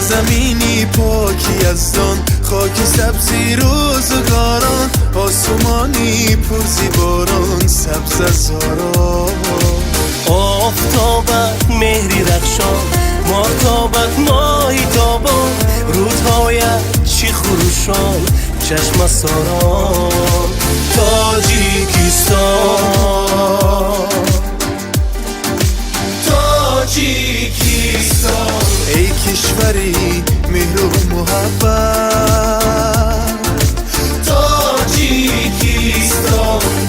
زمینی پاکی از دان، خاک سبزی روزگاران، آسمانی پر زیباران، سبز از زاران. آفتابت مهری رخشان، ماهتابت ماهی تابان، رودهایت چی خروشان، چشم ساران. تاجیکستان، تاجیکستان، ای کشوری مهر و محبت، تاجیکستان،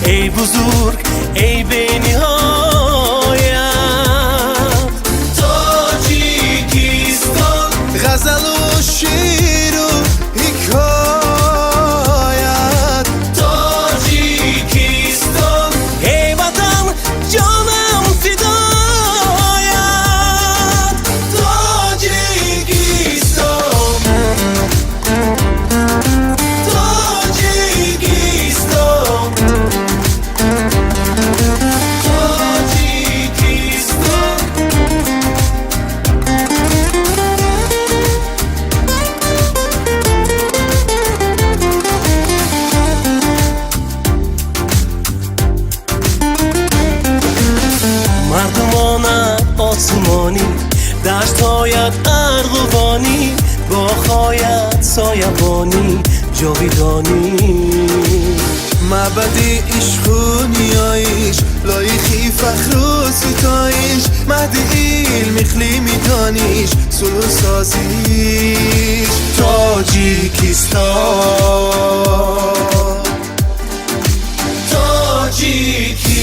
ای بزرگ ای بی نهایت، تاجیکستان. غزل و شعر و حکایت، تاجیکستان، ای وطن جانم فدایت، تاجیکستان، تاجیکستان، تاجیکستان. مردمانت آسمانی، دشتهایت ارغوانی، باغ‌هایت سایبانی، جاویدانی. معبد عشق و نیایش، لایخی فخر و ستایش، مهد علم اقلیمی دانش، صلح و سازیش. تاجیکستان، تاجیکستان،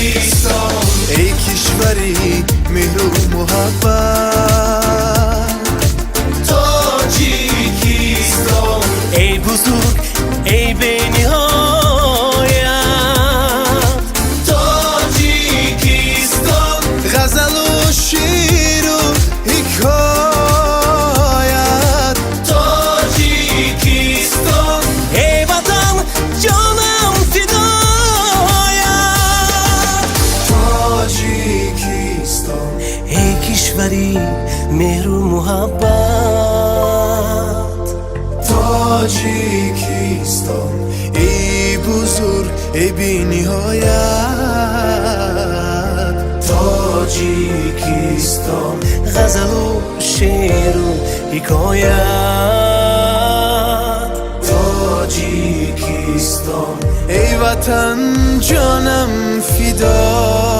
ای کشوری مهر و محبت، تاجیکستان، ای بزرگ ای بی نهایت، تاجیکستان. غزل و شعر و حکایت، تاجیکستان، ای وطن جانم فدایت، تاجیکستان، ای کشوری مهر و محبت، تاجیکستان، ای بزرگ ای بی نهایت، تاجیکستان. غزل و شعر و حکایت، تاجیکستان، ای وطن جانم فدا.